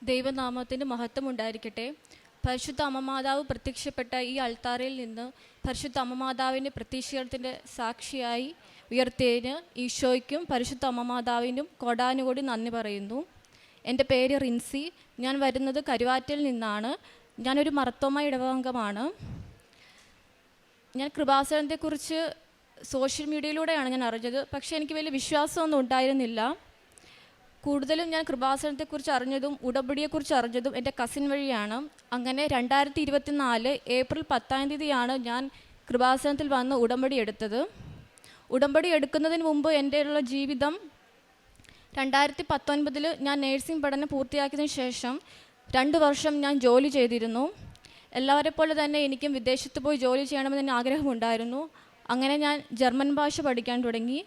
ദൈവനാമത്തിന് മഹത്വം ഉണ്ടായിരിക്കട്ടെ. പരിശുദ്ധ അമ്മമാതാവ് പ്രത്യക്ഷപ്പെട്ട ഈ അൾത്താരയിൽ നിന്ന് പരിശുദ്ധ അമ്മമാതാവിൻ്റെ പ്രത്യക്ഷീകരണത്തിൻ്റെ സാക്ഷിയായി ഉയർത്തിയതിന് ഈശോയ്ക്കും പരിശുദ്ധ അമ്മമാതാവിനും കോടാനുകോടി നന്ദി പറയുന്നു. എൻ്റെ പേര് റിൻസി. ഞാൻ വരുന്നത് കരുവാറ്റയിൽ നിന്നാണ്. ഞാനൊരു മർത്തോമ ഇടവകാംഗമാണ്. ഞാൻ കൃപാസനത്തെക്കുറിച്ച് സോഷ്യൽ മീഡിയയിലൂടെയാണ് ഞാൻ അറിഞ്ഞത്. പക്ഷേ എനിക്ക് വലിയ വിശ്വാസമൊന്നും ഉണ്ടായിരുന്നില്ല. കൂടുതലും ഞാൻ കൃപാസനത്തെക്കുറിച്ച് അറിഞ്ഞതും ഉടമ്പടിയെക്കുറിച്ച് അറിഞ്ഞതും എൻ്റെ കസിൻ വഴിയാണ്. അങ്ങനെ 2024 ഏപ്രിൽ 10 ഞാൻ കൃപാസനത്തിൽ വന്ന് ഉടമ്പടി എടുത്തത്. ഉടമ്പടി എടുക്കുന്നതിന് മുമ്പ് എൻ്റെ ഉള്ള ജീവിതം 2019 ഞാൻ നേഴ്സിംഗ് പഠനം പൂർത്തിയാക്കിയതിന് ശേഷം 2 വർഷം ഞാൻ ജോലി ചെയ്തിരുന്നു. എല്ലാവരെ പോലെ തന്നെ എനിക്കും വിദേശത്ത് പോയി ജോലി ചെയ്യണമെന്ന് ആഗ്രഹമുണ്ടായിരുന്നു. അങ്ങനെ ഞാൻ ജർമ്മൻ ഭാഷ പഠിക്കാൻ തുടങ്ങി.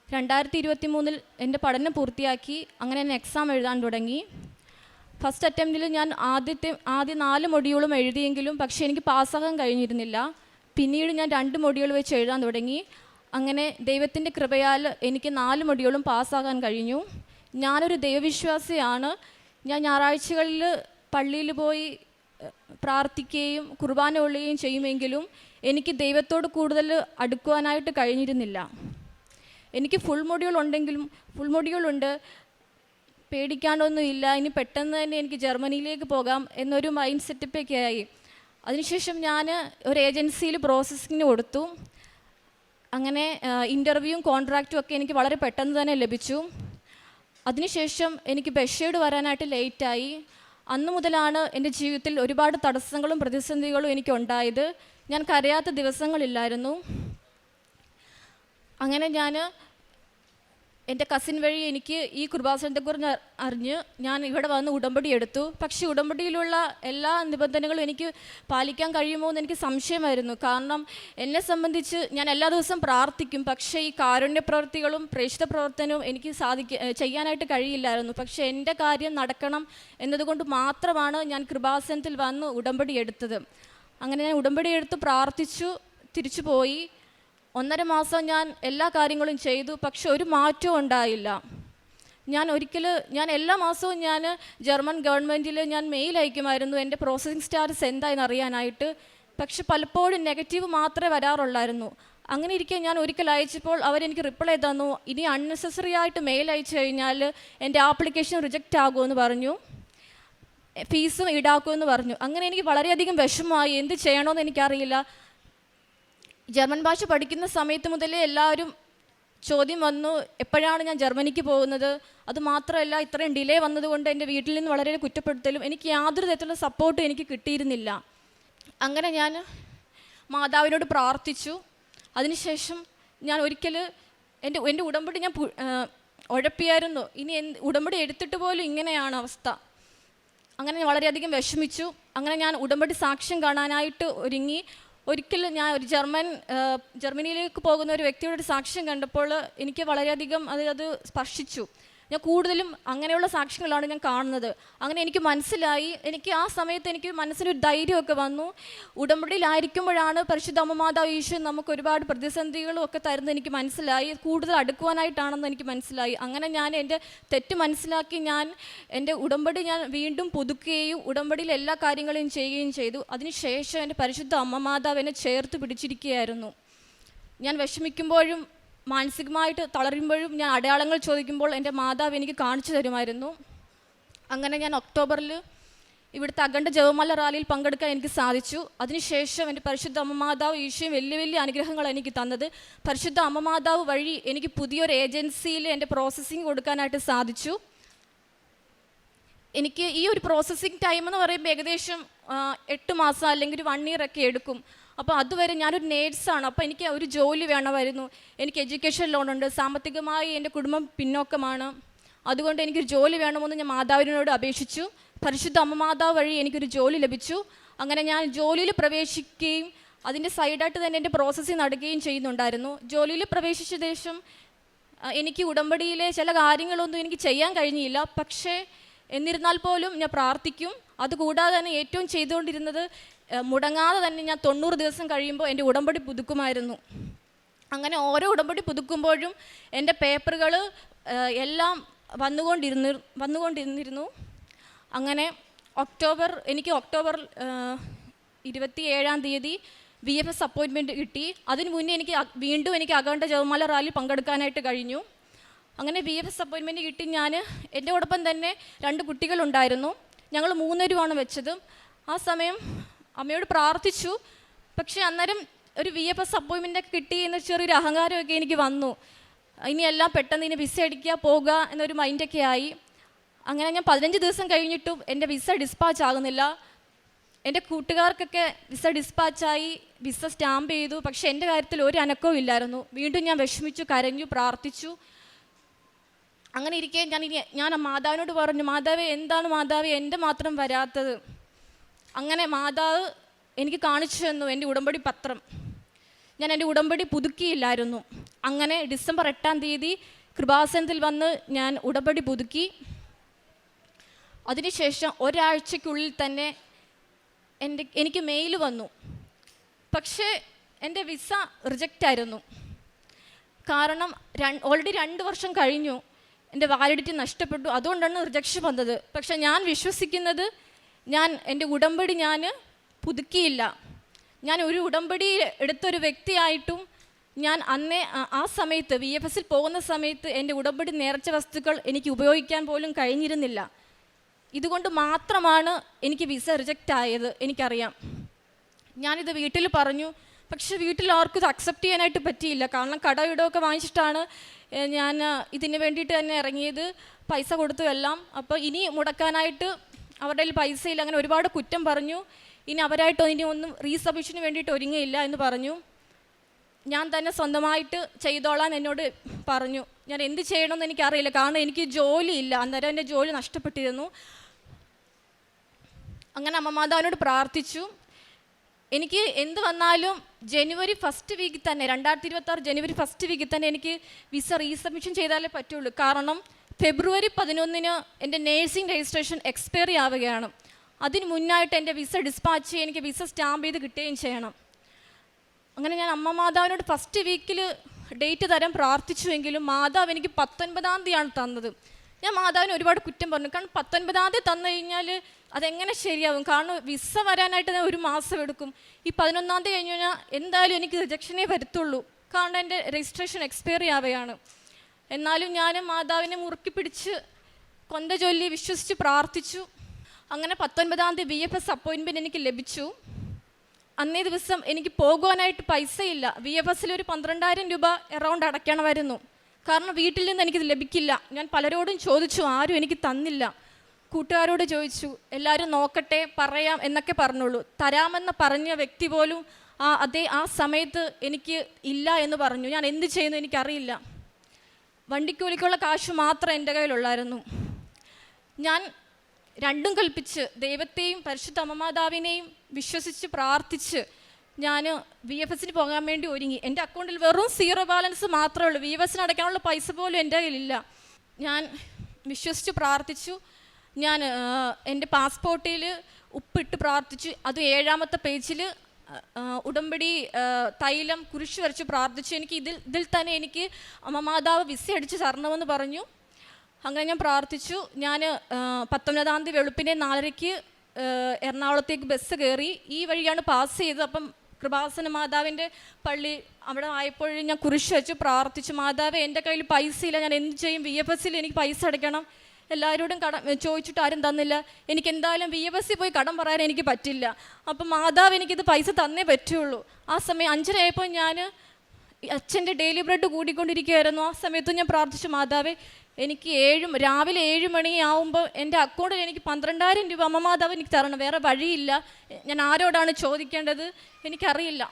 2023 എൻ്റെ പഠനം പൂർത്തിയാക്കി. അങ്ങനെ ഞാൻ എക്സാം എഴുതാൻ തുടങ്ങി. ഫസ്റ്റ് അറ്റംപ്റ്റിൽ ഞാൻ ആദ്യ 4 മൊഡ്യൂളും എഴുതിയെങ്കിലും പക്ഷേ എനിക്ക് പാസ്സാകാൻ കഴിഞ്ഞിരുന്നില്ല. പിന്നീട് ഞാൻ 2 മൊഡ്യൂൾ വെച്ച് എഴുതാൻ തുടങ്ങി. അങ്ങനെ ദൈവത്തിൻ്റെ കൃപയാൽ എനിക്ക് 4 മൊഡ്യൂളും പാസ്സാകാൻ കഴിഞ്ഞു. ഞാനൊരു ദൈവവിശ്വാസിയാണ്. ഞാൻ ഞായറാഴ്ചകളിൽ പള്ളിയിൽ പോയി പ്രാർത്ഥിക്കുകയും കുർബാന കൊള്ളുകയും ചെയ്യുമെങ്കിലും എനിക്ക് ദൈവത്തോട് കൂടുതൽ അടുക്കുവാനായിട്ട് കഴിഞ്ഞിരുന്നില്ല. എനിക്ക് ഫുൾ മൊഡ്യൂളുണ്ട്, പേടിക്കാനൊന്നുമില്ല, ഇനി പെട്ടെന്ന് തന്നെ എനിക്ക് ജർമ്മനിയിലേക്ക് പോകാം എന്നൊരു മൈൻഡ് സെറ്റപ്പൊക്കെ ആയി. അതിനുശേഷം ഞാൻ ഒരു ഏജൻസിയിൽ പ്രോസസ്സിങ്ങിന് കൊടുത്തു. അങ്ങനെ ഇൻ്റർവ്യൂവും കോൺട്രാക്റ്റും ഒക്കെ എനിക്ക് വളരെ പെട്ടെന്ന് തന്നെ ലഭിച്ചു. അതിനുശേഷം എനിക്ക് ബഷേഡ് വരാനായിട്ട് ലേറ്റായി. അന്നു മുതലാണ് എൻ്റെ ജീവിതത്തിൽ ഒരുപാട് തടസ്സങ്ങളും പ്രതിസന്ധികളും എനിക്കുണ്ടായത്. ഞാൻ കരയാത്ത ദിവസങ്ങളില്ലായിരുന്നു. അങ്ങനെ ഞാൻ എൻ്റെ കസിൻ വഴി എനിക്ക് ഈ കൃപാസനത്തെക്കുറിച്ച് അറിഞ്ഞ് ഞാൻ ഇവിടെ വന്ന് ഉടമ്പടി എടുത്തു. പക്ഷേ ഉടമ്പടിയിലുള്ള എല്ലാ നിബന്ധനകളും എനിക്ക് പാലിക്കാൻ കഴിയുമോ എന്ന് എനിക്ക് സംശയമായിരുന്നു. കാരണം എന്നെ സംബന്ധിച്ച് ഞാൻ എല്ലാ ദിവസവും പ്രാർത്ഥിക്കും, പക്ഷേ ഈ കാരുണ്യ പ്രവൃത്തികളും പ്രേക്ഷിത പ്രവർത്തനവും എനിക്ക് ചെയ്യാനായിട്ട് കഴിയില്ലായിരുന്നു. പക്ഷേ എൻ്റെ കാര്യം നടക്കണം എന്നതുകൊണ്ട് മാത്രമാണ് ഞാൻ കൃപാസനത്തിൽ വന്ന് ഉടമ്പടി എടുത്തത്. അങ്ങനെ ഞാൻ ഉടമ്പടി എടുത്ത് പ്രാർത്ഥിച്ചു, തിരിച്ചു പോയി. 1.5 മാസം ഞാൻ എല്ലാ കാര്യങ്ങളും ചെയ്തു, പക്ഷെ ഒരു മാറ്റവും ഉണ്ടായില്ല. ഞാൻ എല്ലാ മാസവും ഞാൻ ജർമ്മൻ ഗവൺമെൻറ്റിൽ ഞാൻ മെയിൽ അയക്കുമായിരുന്നു എൻ്റെ പ്രോസസ്സിംഗ് സ്റ്റാറ്റസ് എന്തായെന്ന് അറിയാനായിട്ട്. പക്ഷെ പലപ്പോഴും നെഗറ്റീവ് മാത്രമേ വരാറുള്ളായിരുന്നു. അങ്ങനെ ഇരിക്കെ ഞാൻ ഒരിക്കൽ അയച്ചപ്പോൾ അവരെനിക്ക് റിപ്ലൈ തന്നു, ഇനി അൺനെസസറി ആയിട്ട് മെയിൽ അയച്ചു കഴിഞ്ഞാൽ എൻ്റെ ആപ്ലിക്കേഷൻ റിജക്റ്റ് ആകുമെന്ന് പറഞ്ഞു, ഫീസും ഈടാക്കുമെന്ന് പറഞ്ഞു. അങ്ങനെ എനിക്ക് വളരെയധികം വിഷമമായി. എന്ത് ചെയ്യണമെന്ന് എനിക്കറിയില്ല. ജർമ്മൻ ഭാഷ പഠിക്കുന്ന സമയത്ത് മുതലേ എല്ലാവരും ചോദ്യം വന്നു, എപ്പോഴാണ് ഞാൻ ജർമ്മനിക്ക് പോകുന്നത്. അതുമാത്രമല്ല, ഇത്രയും ഡിലേ വന്നതുകൊണ്ട് എൻ്റെ വീട്ടിൽ നിന്ന് വളരെ കുറ്റപ്പെടുത്തലും എനിക്ക് യാതൊരു തരത്തിലുള്ള സപ്പോർട്ടും എനിക്ക് കിട്ടിയിരുന്നില്ല. അങ്ങനെ ഞാൻ മാതാവിനോട് പ്രാർത്ഥിച്ചു. അതിനുശേഷം ഞാൻ ഒരിക്കൽ എൻ്റെ ഉടമ്പടി ഞാൻ ഉഴപ്പിയായിരുന്നു. ഇനി ഉടമ്പടി എടുത്തിട്ട് പോലും ഇങ്ങനെയാണ് അവസ്ഥ. അങ്ങനെ ഞാൻ വളരെയധികം വിഷമിച്ചു. അങ്ങനെ ഞാൻ ഉടമ്പടി സാക്ഷ്യം കാണാനായിട്ട് ഒരുങ്ങി. ഒരിക്കൽ ഞാൻ ഒരു ജർമ്മനിയിലേക്ക് പോകുന്ന ഒരു വ്യക്തിയുടെ ഒരു സാക്ഷ്യം കണ്ടപ്പോൾ എനിക്ക് വളരെയധികം അത് സ്പർശിച്ചു. ഞാൻ കൂടുതലും അങ്ങനെയുള്ള സാക്ഷ്യങ്ങളാണ് ഞാൻ കാണുന്നത്. അങ്ങനെ എനിക്ക് മനസ്സിലായി, എനിക്ക് ആ സമയത്ത് എനിക്ക് മനസ്സിനൊരു ധൈര്യമൊക്കെ വന്നു. ഉടമ്പടിയിലായിരിക്കുമ്പോഴാണ് പരിശുദ്ധ അമ്മമാതാവ് ഈശോ നമുക്ക് ഒരുപാട് പ്രതിസന്ധികളും ഒക്കെ തരുന്നത് എനിക്ക് മനസ്സിലായി. കൂടുതൽ അടുക്കുവാനായിട്ടാണെന്ന് എനിക്ക് മനസ്സിലായി. അങ്ങനെ ഞാൻ എൻ്റെ തെറ്റ് മനസ്സിലാക്കി ഞാൻ എൻ്റെ ഉടമ്പടി ഞാൻ വീണ്ടും പുതുക്കുകയും ഉടമ്പടിയിൽ എല്ലാ കാര്യങ്ങളും ചെയ്യുകയും ചെയ്തു. അതിനുശേഷം എൻ്റെ പരിശുദ്ധ അമ്മമാതാവ് എന്നെ ചേർത്ത് പിടിച്ചിരിക്കുകയായിരുന്നു. ഞാൻ വിഷമിക്കുമ്പോഴും മാനസികമായിട്ട് തളരുമ്പോഴും ഞാൻ അടയാളങ്ങൾ ചോദിക്കുമ്പോൾ എൻ്റെ മാതാവ് എനിക്ക് കാണിച്ചു തരുമായിരുന്നു. അങ്ങനെ ഞാൻ ഒക്ടോബറിൽ ഇവിടുത്തെ അഖണ്ഡ ജപമാല റാലിയിൽ പങ്കെടുക്കാൻ എനിക്ക് സാധിച്ചു. അതിനുശേഷം എൻ്റെ പരിശുദ്ധ അമ്മമാതാവ് ഈശോയും വലിയ വലിയ അനുഗ്രഹങ്ങൾ എനിക്ക് തന്നത്. പരിശുദ്ധ അമ്മമാതാവ് വഴി എനിക്ക് പുതിയൊരു ഏജൻസിയിൽ എൻ്റെ പ്രോസസ്സിങ് കൊടുക്കാനായിട്ട് സാധിച്ചു. എനിക്ക് ഈ ഒരു പ്രോസസ്സിങ് ടൈം എന്ന് പറയുമ്പോൾ ഏകദേശം 8 മാസം അല്ലെങ്കിൽ ഒരു 1 ഇയർ ഒക്കെ എടുക്കും. അപ്പോൾ അതുവരെ ഞാനൊരു നേഴ്സാണ്. അപ്പോൾ എനിക്ക് ഒരു ജോലി വേണമായിരുന്നു. എനിക്ക് എഡ്യൂക്കേഷൻ ലോണുണ്ട്. സാമ്പത്തികമായി എൻ്റെ കുടുംബം പിന്നോക്കമാണ്. അതുകൊണ്ട് എനിക്കൊരു ജോലി വേണമെന്ന് ഞാൻ മാതാവിനോട് അപേക്ഷിച്ചു. പരിശുദ്ധ അമ്മമാതാവ് വഴി എനിക്കൊരു ജോലി ലഭിച്ചു. അങ്ങനെ ഞാൻ ജോലിയിൽ പ്രവേശിക്കുകയും അതിൻ്റെ സൈഡായിട്ട് തന്നെ എൻ്റെ പ്രോസസ്സിങ് നടക്കുകയും ചെയ്യുന്നുണ്ടായിരുന്നു. ജോലിയിൽ പ്രവേശിച്ച ശേഷം എനിക്ക് ഉടമ്പടിയിലെ ചില കാര്യങ്ങളൊന്നും എനിക്ക് ചെയ്യാൻ കഴിഞ്ഞില്ല. പക്ഷേ എന്നിരുന്നാൽ പോലും ഞാൻ പ്രാർത്ഥിക്കും. അതുകൂടാതെ തന്നെ ഏറ്റവും ചെയ്തുകൊണ്ടിരുന്നത് മുടങ്ങാതെ തന്നെ ഞാൻ 90 ദിവസം കഴിയുമ്പോൾ എൻ്റെ ഉടമ്പടി പുതുക്കുമായിരുന്നു. അങ്ങനെ ഓരോ ഉടമ്പടി പുതുക്കുമ്പോഴും എൻ്റെ പേപ്പറുകൾ എല്ലാം വന്നുകൊണ്ടിരുന്നിരുന്നു. അങ്ങനെ എനിക്ക് ഒക്ടോബർ 27 VFS അപ്പോയിൻമെൻറ്റ് കിട്ടി. അതിന് മുന്നേ വീണ്ടും എനിക്ക് അഖണ്ഡ ജപമാല റാലി പങ്കെടുക്കാനായിട്ട് കഴിഞ്ഞു. അങ്ങനെ VFS അപ്പോയിൻമെൻറ്റ് കിട്ടി. എൻ്റെ ഓടൊപ്പം തന്നെ 2 കുട്ടികളുണ്ടായിരുന്നു. ഞങ്ങൾ 3 പേരുമാണ് വെച്ചത്. ആ സമയം അമ്മയോട് പ്രാർത്ഥിച്ചു. പക്ഷേ അന്നേരം ഒരു VFS അപ്പോയിൻമെൻറ്റൊക്കെ കിട്ടി എന്ന ചെറിയൊരു അഹങ്കാരമൊക്കെ എനിക്ക് വന്നു. ഇനിയെല്ലാം പെട്ടെന്ന് ഇനി വിസ അടിക്കുക പോകുക എന്നൊരു മൈൻഡൊക്കെ ആയി. അങ്ങനെ ഞാൻ 15 ദിവസം കഴിഞ്ഞിട്ടും എൻ്റെ വിസ ഡിസ്പാച്ച് ആകുന്നില്ല. എൻ്റെ കൂട്ടുകാർക്കൊക്കെ വിസ ഡിസ്പാച്ചായി, വിസ സ്റ്റാമ്പ് ചെയ്തു. പക്ഷേ എൻ്റെ കാര്യത്തിൽ ഒരു അനക്കവും ഇല്ലായിരുന്നു. വീണ്ടും ഞാൻ വിഷമിച്ചു, കരഞ്ഞു, പ്രാർത്ഥിച്ചു. അങ്ങനെ ഇരിക്കെ ഞാൻ മാതാവിനോട് പറഞ്ഞു, മാതാവേ, എന്താണ് മാതാവേ എൻ്റെ മാത്രം വരാത്തത്? അങ്ങനെ മാതാവ് എനിക്ക് കാണിച്ചു തന്നു എൻ്റെ ഉടമ്പടി പത്രം. ഞാൻ എൻ്റെ ഉടമ്പടി പുതുക്കിയില്ലായിരുന്നു. അങ്ങനെ ഡിസംബർ 8 കൃപാസനത്തിൽ വന്ന് ഞാൻ ഉടമ്പടി പുതുക്കി. അതിനുശേഷം ഒരാഴ്ചയ്ക്കുള്ളിൽ തന്നെ എനിക്ക് മെയിൽ വന്നു. പക്ഷേ എൻ്റെ വിസ റിജക്റ്റ് ആയിരുന്നു. കാരണം ഓൾറെഡി 2 വർഷം കഴിഞ്ഞു, എൻ്റെ വാലിഡിറ്റി നഷ്ടപ്പെട്ടു. അതുകൊണ്ടാണ് റിജക്ഷൻ വന്നത്. പക്ഷെ ഞാൻ വിശ്വസിക്കുന്നത്, എൻ്റെ ഉടമ്പടി പുതുക്കിയില്ല. ഞാൻ ഒരു ഉടമ്പടി എടുത്തൊരു വ്യക്തിയായിട്ടും ഞാൻ ആ സമയത്ത് VFSൽ പോകുന്ന സമയത്ത് എൻ്റെ ഉടമ്പടി നേർച്ച വസ്തുക്കൾ എനിക്ക് ഉപയോഗിക്കാൻ പോലും കഴിഞ്ഞിരുന്നില്ല. ഇതുകൊണ്ട് മാത്രമാണ് എനിക്ക് വിസ റിജക്റ്റ് ആയത്. എനിക്കറിയാം. ഞാനിത് വീട്ടിൽ പറഞ്ഞു. പക്ഷെ വീട്ടിൽ ആർക്കും ഇത് അക്സെപ്റ്റ് ചെയ്യാനായിട്ട് പറ്റിയില്ല. കാരണം കടയിടമൊക്കെ വാങ്ങിച്ചിട്ടാണ് ഞാൻ ഇതിന് വേണ്ടിയിട്ട് തന്നെ ഇറങ്ങിയത്. പൈസ കൊടുത്തു എല്ലാം. അപ്പോൾ ഇനി മുടക്കാനായിട്ട് അവരുടെ കയ്യിൽ പൈസ ഇല്ല. അങ്ങനെ ഒരുപാട് കുറ്റം പറഞ്ഞു. ഇനി അവരായിട്ട് ഇനി ഒന്നും റീസബ്മിഷന് വേണ്ടിയിട്ട് ഒരുങ്ങയില്ല എന്ന് പറഞ്ഞു. ഞാൻ തന്നെ സ്വന്തമായിട്ട് ചെയ്തോളാൻ എന്നോട് പറഞ്ഞു. ഞാൻ എന്ത് ചെയ്യണമെന്ന് എനിക്കറിയില്ല. കാരണം എനിക്ക് ജോലിയില്ല. അന്നേരം എൻ്റെ ജോലി നഷ്ടപ്പെട്ടിരുന്നു. അങ്ങനെ അമ്മ മാതാവിനോട് പ്രാർത്ഥിച്ചു. എനിക്ക് എന്ത് വന്നാലും ജനുവരി 1 വീക്കിൽ തന്നെ, 2026 ജനുവരി 1 വീക്കിൽ തന്നെ എനിക്ക് വിസ റീസബ്മിഷൻ ചെയ്താലേ പറ്റുള്ളൂ. കാരണം ഫെബ്രുവരി 11 എൻ്റെ നേഴ്സിംഗ് രജിസ്ട്രേഷൻ എക്സ്പയറി ആവുകയാണ്. അതിന് മുന്നായിട്ട് എൻ്റെ വിസ ഡിസ്പാച്ച് ചെയ്ത് എനിക്ക് വിസ സ്റ്റാമ്പ് ചെയ്ത് കിട്ടുകയും ചെയ്യണം. അങ്ങനെ ഞാൻ അമ്മ മാതാവിനോട് 1 വീക്കിൽ ഡേറ്റ് തരാൻ പ്രാർത്ഥിച്ചുവെങ്കിലും മാതാവ് എനിക്ക് 19 തന്നത്. ഞാൻ മാതാവിന് ഒരുപാട് കുറ്റം പറഞ്ഞു. കാരണം 19 തന്നു കഴിഞ്ഞാൽ അതെങ്ങനെ ശരിയാവും? കാരണം വിസ വരാനായിട്ട് 1 മാസം എടുക്കും. ഈ 11 കഴിഞ്ഞ് കഴിഞ്ഞാൽ എന്തായാലും എനിക്ക് റിജക്ഷനേ വരത്തുള്ളൂ. കാരണം എൻ്റെ രജിസ്ട്രേഷൻ എക്സ്പയറി ആവുകയാണ്. എന്നാലും ഞാൻ മാതാവിനെ മുറുക്കി പിടിച്ച് കൊന്ത ചൊല്ലി വിശ്വസിച്ച് പ്രാർത്ഥിച്ചു. അങ്ങനെ 19 VFS അപ്പോയിൻമെൻറ്റ് എനിക്ക് ലഭിച്ചു. അന്നേ ദിവസം എനിക്ക് പോകുവാനായിട്ട് പൈസയില്ല. VFSൽ ഒരു 12,000 രൂപ എറൗണ്ട് അടയ്ക്കണമായിരുന്നു. കാരണം വീട്ടിൽ നിന്ന് എനിക്കിത് ലഭിക്കില്ല. ഞാൻ പലരോടും ചോദിച്ചു, ആരും എനിക്ക് തന്നില്ല. കൂട്ടുകാരോട് ചോദിച്ചു, എല്ലാവരും നോക്കട്ടെ, പറയാം എന്നൊക്കെ പറഞ്ഞുള്ളൂ. തരാമെന്ന് പറഞ്ഞ വ്യക്തി പോലും ആ സമയത്ത് എനിക്ക് ഇല്ല എന്ന് പറഞ്ഞു. ഞാൻ എന്ത് ചെയ്യുന്നു എനിക്കറിയില്ല. വണ്ടിക്കൂലിക്കുള്ള കാശ് മാത്രം എൻ്റെ കയ്യിലുള്ളായിരുന്നു. ഞാൻ രണ്ടും കൽപ്പിച്ച് ദൈവത്തെയും പരിശുദ്ധ അമ്മമാതാവിനെയും വിശ്വസിച്ച് പ്രാർത്ഥിച്ച് ഞാൻ VFSന് പോകാൻ വേണ്ടി ഒരുങ്ങി. എൻ്റെ അക്കൗണ്ടിൽ വെറും 0 ബാലൻസ് മാത്രമേ ഉള്ളൂ. VFSന് അടയ്ക്കാനുള്ള പൈസ പോലും എൻ്റെ കയ്യിലില്ല. ഞാൻ വിശ്വസിച്ച് പ്രാർത്ഥിച്ചു. ഞാൻ എൻ്റെ പാസ്പോർട്ടിൽ ഉപ്പിട്ട് പ്രാർത്ഥിച്ചു. അത് 7ാമത്തെ പേജിൽ ഉടമ്പടി തൈലം കുരിശ് വരച്ച് പ്രാർത്ഥിച്ചു. എനിക്ക് ഇതിൽ തന്നെ എനിക്ക് അമ്മമാതാവ് വിസ അടിച്ച് തരണമെന്ന് പറഞ്ഞു. അങ്ങനെ ഞാൻ പ്രാർത്ഥിച്ചു. ഞാൻ 19 വെളുപ്പിനെ 4:30 എറണാകുളത്തേക്ക് ബസ് കയറി. ഈ വഴിയാണ് പാസ് ചെയ്തത്. അപ്പം കൃപാസന മാതാവിൻ്റെ പള്ളി അവിടെ ആയപ്പോഴും ഞാൻ കുരിശ് വെച്ച് പ്രാർത്ഥിച്ചു. മാതാവേ, എൻ്റെ കയ്യിൽ പൈസ ഇല്ല, ഞാൻ എന്ത് ചെയ്യും? VFSൽ എനിക്ക് പൈസ അടയ്ക്കണം. എല്ലാവരോടും ചോദിച്ചിട്ട് ആരും തന്നില്ല. എനിക്ക് എന്തായാലും VFSൽ പോയി കടം പറയാൻ എനിക്ക് പറ്റില്ല. അപ്പം മാതാവ് എനിക്കിത് പൈസ തന്നേ പറ്റുള്ളൂ. ആ സമയം 5:30 ആയപ്പോൾ ഞാൻ അച്ഛൻ്റെ ഡെയിലി ബ്രെഡ് കൂടിക്കൊണ്ടിരിക്കുകയായിരുന്നു. ആ സമയത്തും ഞാൻ പ്രാർത്ഥിച്ചു, മാതാവേ, എനിക്ക് രാവിലെ 7 മണിയാവുമ്പോൾ എൻ്റെ അക്കൗണ്ടിൽ എനിക്ക് 12,000 രൂപ അമ്മ മാതാവ് എനിക്ക് തരണം. വേറെ വഴിയില്ല. ഞാൻ ആരോടാണ് ചോദിക്കേണ്ടത്? എനിക്കറിയില്ല.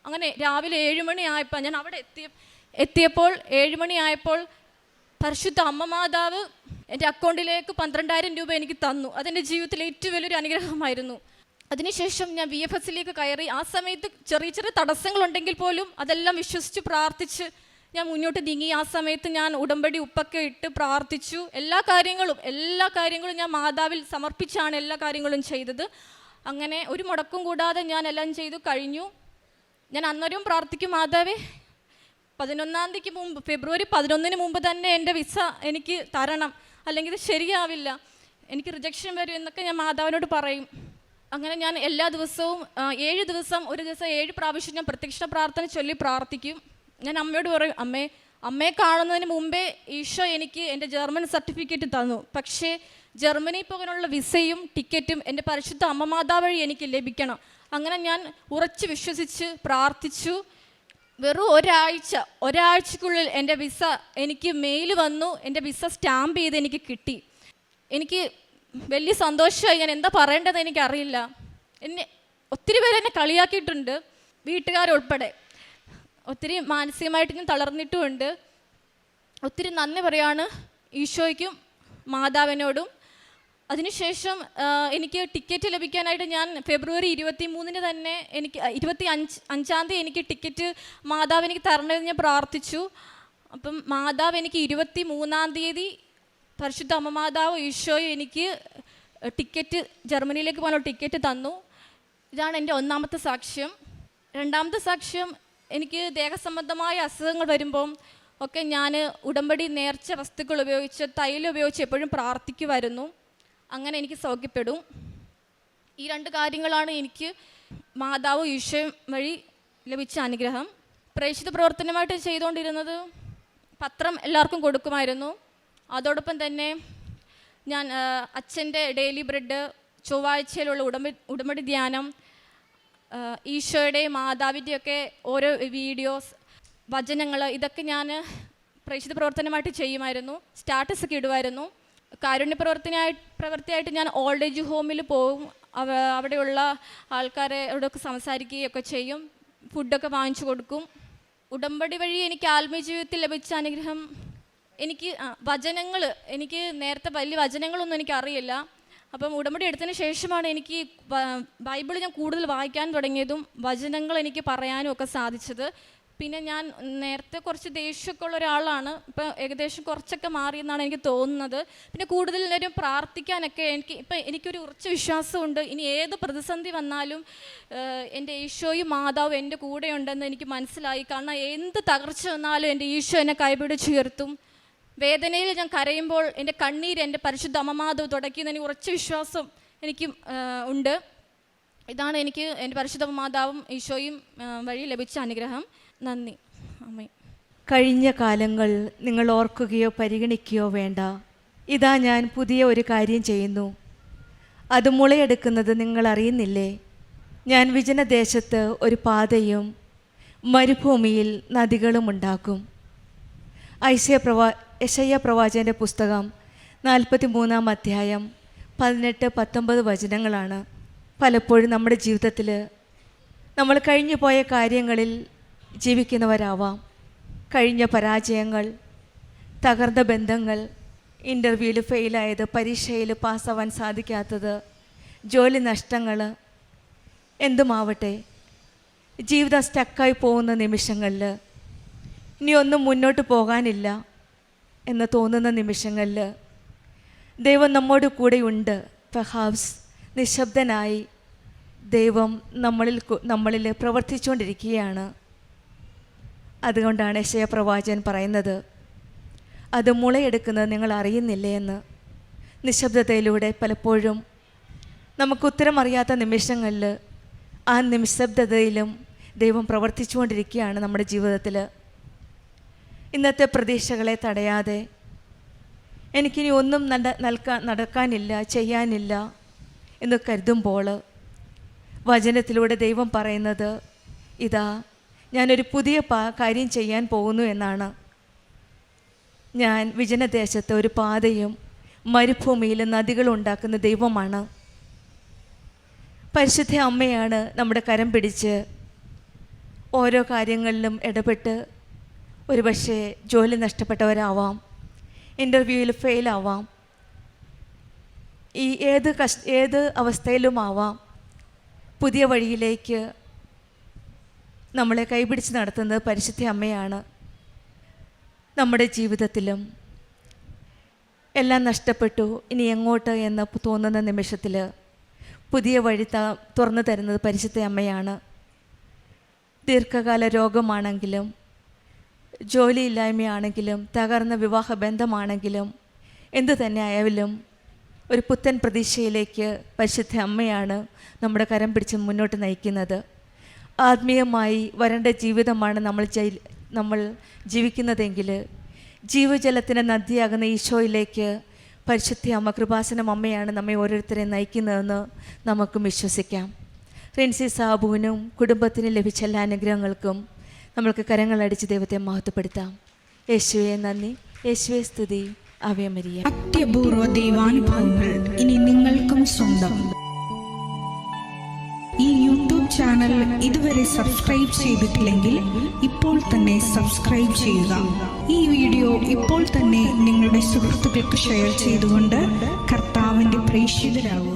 അങ്ങനെ രാവിലെ 7 മണിയായപ്പോൾ ഞാൻ അവിടെ എത്തിയപ്പോൾ 7 മണിയായപ്പോൾ പരിശുദ്ധ അമ്മ മാതാവ് എൻ്റെ അക്കൗണ്ടിലേക്ക് 12,000 രൂപ എനിക്ക് തന്നു. അതെൻ്റെ ജീവിതത്തിലെ ഏറ്റവും വലിയൊരു അനുഗ്രഹമായിരുന്നു. അതിനുശേഷം ഞാൻ VFSലേക്ക് കയറി. ആ സമയത്ത് ചെറിയ ചെറിയ തടസ്സങ്ങളുണ്ടെങ്കിൽ പോലും അതെല്ലാം വിശ്വസിച്ച് പ്രാർത്ഥിച്ച് ഞാൻ മുന്നോട്ട് നീങ്ങി. ആ സമയത്ത് ഞാൻ ഉടമ്പടി ഉപ്പൊക്കെ ഇട്ട് പ്രാർത്ഥിച്ചു. എല്ലാ കാര്യങ്ങളും ഞാൻ മാതാവിൽ സമർപ്പിച്ചാണ് എല്ലാ കാര്യങ്ങളും ചെയ്തത്. അങ്ങനെ ഒരു മുടക്കം കൂടാതെ ഞാൻ എല്ലാം ചെയ്തു കഴിഞ്ഞു. ഞാൻ അന്നേരവും പ്രാർത്ഥിക്കും, മാതാവേ, 11 മുമ്പ്, ഫെബ്രുവരി 11 മുമ്പ് തന്നെ എൻ്റെ വിസ എനിക്ക് തരണം, അല്ലെങ്കിൽ ഇത് ശരിയാവില്ല. എനിക്ക് റിജക്ഷൻ വരും എന്നൊക്കെ ഞാൻ മാതാവിനോട് പറയും. അങ്ങനെ ഞാൻ എല്ലാ ദിവസവും 7 ദിവസം, ഒരു ദിവസം 7 പ്രാവശ്യം ഞാൻ പ്രത്യക്ഷ പ്രാർത്ഥന ചൊല്ലി പ്രാർത്ഥിക്കും. ഞാൻ അമ്മയോട് പറയും, അമ്മയെ കാണുന്നതിന് മുമ്പേ ഈശോ എനിക്ക് എൻ്റെ ജർമ്മൻ സർട്ടിഫിക്കറ്റ് തന്നു. പക്ഷേ ജർമ്മനി പോകാനുള്ള വിസയും ടിക്കറ്റും എൻ്റെ പരിശുദ്ധ അമ്മ മാതാവ് വഴി എനിക്ക് ലഭിക്കണം. അങ്ങനെ ഞാൻ ഉറച്ച് വിശ്വസിച്ച് പ്രാർത്ഥിച്ചു. വെറും ഒരാഴ്ചക്കുള്ളിൽ എൻ്റെ വിസ എനിക്ക് മെയിൽ വന്നു. എൻ്റെ വിസ സ്റ്റാമ്പ് ചെയ്ത് എനിക്ക് കിട്ടി. എനിക്ക് വലിയ സന്തോഷമായി. ഞാൻ എന്താ പറയേണ്ടത് എനിക്കറിയില്ല. ഒത്തിരി പേര് എന്നെ കളിയാക്കിയിട്ടുണ്ട്, വീട്ടുകാരുൾപ്പെടെ. ഒത്തിരി മാനസികമായിട്ട് ഞാൻ തളർന്നിട്ടുമുണ്ട്. ഒത്തിരി നന്ദി പറയാണ് ഈശോയ്ക്കും മാതാവിനോടും. അതിനുശേഷം എനിക്ക് ടിക്കറ്റ് ലഭിക്കാനായിട്ട് ഞാൻ ഫെബ്രുവരി 23 തന്നെ എനിക്ക് 25-ാം തീയതി എനിക്ക് ടിക്കറ്റ് മാതാവ് എനിക്ക് തരണമെന്ന് ഞാൻ പ്രാർത്ഥിച്ചു. അപ്പം മാതാവ് എനിക്ക് 23-ാം തീയതി പരിശുദ്ധ അമ്മ മാതാവ് ഈശോയും എനിക്ക് ടിക്കറ്റ്, ജർമ്മനിയിലേക്ക് പോകാനുള്ള ടിക്കറ്റ് തന്നു. ഇതാണ് എൻ്റെ ഒന്നാമത്തെ സാക്ഷ്യം. രണ്ടാമത്തെ സാക്ഷ്യം, എനിക്ക് ദേഹസംബന്ധമായ അസുഖങ്ങൾ വരുമ്പം ഒക്കെ ഞാൻ ഉടമ്പടി നേർച്ച വസ്തുക്കൾ ഉപയോഗിച്ച്, തൈലം ഉപയോഗിച്ച് എപ്പോഴും പ്രാർത്ഥിക്കുമായിരുന്നു. അങ്ങനെ എനിക്ക് സൗഖ്യപ്പെടും. ഈ 2 കാര്യങ്ങളാണ് എനിക്ക് മാതാവ് ഈശോയും വഴി ലഭിച്ച അനുഗ്രഹം. പ്രേക്ഷിത പ്രവർത്തനമായിട്ട് ചെയ്തുകൊണ്ടിരുന്നത് പത്രം എല്ലാവർക്കും കൊടുക്കുമായിരുന്നു. അതോടൊപ്പം തന്നെ ഞാൻ അച്ഛൻ്റെ ഡെയിലി ബ്രെഡ്, ചൊവ്വാഴ്ചയിലുള്ള ഉടമ്പടി ധ്യാനം, ഈശോയുടെയും മാതാവിൻ്റെയൊക്കെ ഓരോ വീഡിയോസ്, വചനങ്ങൾ, ഇതൊക്കെ ഞാൻ പ്രേക്ഷിത പ്രവർത്തനമായിട്ട് ചെയ്യുമായിരുന്നു. സ്റ്റാറ്റസൊക്കെ ഇടുമായിരുന്നു. കാരുണ്യ പ്രവൃത്തിയായിട്ട് ഞാൻ ഓൾഡ് ഏജ് ഹോമിൽ പോകും. അവിടെയുള്ള ആൾക്കാരോടൊക്കെ സംസാരിക്കുകയൊക്കെ ചെയ്യും. ഫുഡൊക്കെ വാങ്ങിച്ചു കൊടുക്കും. ഉടമ്പടി വഴി എനിക്ക് ആത്മീയ ജീവിതത്തിൽ ലഭിച്ച അനുഗ്രഹം, എനിക്ക് വചനങ്ങൾ, എനിക്ക് നേരത്തെ വലിയ വചനങ്ങളൊന്നും എനിക്കറിയില്ല. അപ്പം ഉടമ്പടി എടുത്തതിന് ശേഷമാണ് എനിക്ക് ബൈബിൾ ഞാൻ കൂടുതൽ വായിക്കാൻ തുടങ്ങിയതും വചനങ്ങൾ എനിക്ക് പറയാനും ഒക്കെ സാധിച്ചത്. പിന്നെ ഞാൻ നേരത്തെ കുറച്ച് ദേഷ്യമൊക്കെ ഉള്ള ഒരാളാണ്. ഇപ്പം ഏകദേശം കുറച്ചൊക്കെ മാറിയെന്നാണ് എനിക്ക് തോന്നുന്നത്. പിന്നെ കൂടുതൽ നേരം പ്രാർത്ഥിക്കാനൊക്കെ എനിക്കൊരു ഉറച്ച വിശ്വാസമുണ്ട്. ഇനി ഏത് പ്രതിസന്ധി വന്നാലും എൻ്റെ ഈശോയും മാതാവും എൻ്റെ കൂടെയുണ്ടെന്ന് എനിക്ക് മനസ്സിലായി. കാരണം എന്ത് തകർച്ച വന്നാലും എൻ്റെ ഈശോ എന്നെ കൈപിടിച്ചുയർത്തും. വേദനയിൽ ഞാൻ കരയുമ്പോൾ എൻ്റെ കണ്ണീര് എൻ്റെ പരിശുദ്ധ അമ്മ മാതാവ് തുടയ്ക്കുന്ന എനിക്ക് ഉറച്ച വിശ്വാസം എനിക്ക് ഉണ്ട്. ഇതാണ് എനിക്ക് എൻ്റെ പരിശുദ്ധ മാതാവും ഈശോയും വഴി ലഭിച്ച അനുഗ്രഹം. നന്ദി അമ്മേ. കഴിഞ്ഞ കാലങ്ങൾ നിങ്ങൾ ഓർക്കുകയോ പരിഗണിക്കുകയോ വേണ്ട. ഇതാ ഞാൻ പുതിയ ഒരു കാര്യം ചെയ്യുന്നു, അത് മുളയെടുക്കുന്നത് നിങ്ങൾ അറിയുന്നില്ലേ? ഞാൻ വിജനദേശത്ത് ഒരു പാതയും മരുഭൂമിയിൽ നദികളും ഉണ്ടാക്കും. യെശയ്യാ പ്രവാചകൻ്റെ പുസ്തകം 43-ാം അധ്യായം 18-19 വചനങ്ങളാണ്. പലപ്പോഴും നമ്മുടെ ജീവിതത്തിൽ നമ്മൾ കഴിഞ്ഞു പോയ കാര്യങ്ങളിൽ ജീവിക്കുന്നവരാവാം. കഴിഞ്ഞ പരാജയങ്ങൾ, തകർന്ന ബന്ധങ്ങൾ, ഇൻ്റർവ്യൂവിൽ ഫെയിലായത്, പരീക്ഷയിൽ പാസ്സാവാൻ സാധിക്കാത്തത്, ജോലി നഷ്ടങ്ങൾ, എന്തുമാവട്ടെ, ജീവിതം സ്റ്റക്കായി പോകുന്ന നിമിഷങ്ങളിൽ, ഇനി ഒന്നും മുന്നോട്ട് പോകാനില്ല എന്ന് തോന്നുന്ന നിമിഷങ്ങളിൽ ദൈവം നമ്മോട് കൂടെയുണ്ട്. പെർഹാപ്സ് നിശബ്ദനായി ദൈവം നമ്മളിൽ പ്രവർത്തിച്ചുകൊണ്ടിരിക്കുകയാണ്. അതുകൊണ്ടാണ് യെശയ്യാ പ്രവാചകൻ പറയുന്നത്, അത് മുളയെടുക്കുന്നത് നിങ്ങൾ അറിയുന്നില്ലേ എന്ന്. നിശബ്ദതയിലൂടെ പലപ്പോഴും നമുക്ക് ഉത്തരം അറിയാത്ത നിമിഷങ്ങളിൽ ആ നിശബ്ദതയിലും ദൈവം പ്രവർത്തിച്ചുകൊണ്ടിരിക്കുകയാണ് നമ്മുടെ ജീവിതത്തിൽ. ഇന്നത്തെ പ്രതീക്ഷകളെ തടയാതെ എനിക്കിനി ഒന്നും നടക്കാനില്ല, ചെയ്യാനില്ല എന്ന് കരുതുമ്പോൾ വചനത്തിലൂടെ ദൈവം പറയുന്നത്, ഇതാ ഞാനൊരു പുതിയ കാര്യം ചെയ്യാൻ പോകുന്നു എന്നാണ്. ഞാൻ വിജനദേശത്ത് ഒരു പാതയും മരുഭൂമിയിൽ നദികളും ഉണ്ടാക്കുന്ന ദൈവമാണ്. പരിശുദ്ധ അമ്മയാണ് നമ്മുടെ കരം പിടിച്ച് ഓരോ കാര്യങ്ങളിലും ഇടപെട്ട്, ഒരുപക്ഷെ ജോലി നഷ്ടപ്പെട്ടവരാവാം, ഇൻ്റർവ്യൂവിൽ ഫെയിലാവാം, ഈ ഏത് അവസ്ഥയിലുമാവാം, പുതിയ വഴിയിലേക്ക് നമ്മളെ കൈപിടിച്ച് നടത്തുന്നത് പരിശുദ്ധ അമ്മയാണ്. നമ്മുടെ ജീവിതത്തിലും എല്ലാം നഷ്ടപ്പെട്ടു, ഇനി എങ്ങോട്ട് എന്ന് തോന്നുന്ന നിമിഷത്തിൽ പുതിയ വഴി തുറന്നു തരുന്നത് പരിശുദ്ധ അമ്മയാണ്. ദീർഘകാല രോഗമാണെങ്കിലും, ജോലിയില്ലായ്മയാണെങ്കിലും, തകർന്ന വിവാഹ ബന്ധമാണെങ്കിലും, എന്തു തന്നെ ആയാലും ഒരു പുത്തൻ പ്രതീക്ഷയിലേക്ക് പരിശുദ്ധ അമ്മയാണ് നമ്മുടെ കരം പിടിച്ച് മുന്നോട്ട് നയിക്കുന്നത്. ആത്മീയമായി വരേണ്ട ജീവിതമാണ് നമ്മൾ ജീവിക്കുന്നതെങ്കിൽ ജീവജലത്തിൻ്റെ നദിയാകുന്ന ഈശോയിലേക്ക് പരിശുദ്ധ അമ്മ, കൃപാസനം അമ്മയാണ് നമ്മെ ഓരോരുത്തരെയും നയിക്കുന്നതെന്ന് നമുക്കും വിശ്വസിക്കാം. റിൻസി സാബുവിനും കുടുംബത്തിന് ലഭിച്ച എല്ലാ അനുഗ്രഹങ്ങൾക്കും നമ്മൾക്ക് കരങ്ങളടിച്ച് ദൈവത്തെ മഹത്വപ്പെടുത്താം. യേശുവെ നന്ദി, യേശുവെ സ്തുതി, ആവേ മരിയ. അത്യപൂർവ ദൈവാനുഭവങ്ങൾ ഇനി നിങ്ങൾക്കും സ്വന്തം. ഈ യൂട്യൂബ് ചാനൽ ഇതുവരെ സബ്സ്ക്രൈബ് ചെയ്തിട്ടില്ലെങ്കിൽ ഇപ്പോൾ തന്നെ സബ്സ്ക്രൈബ് ചെയ്യുക. ഈ വീഡിയോ ഇപ്പോൾ തന്നെ നിങ്ങളുടെ സുഹൃത്തുക്കൾക്ക് ഷെയർ ചെയ്തുകൊണ്ട് കർത്താവിൻ്റെ പ്രേക്ഷിതരാകുക.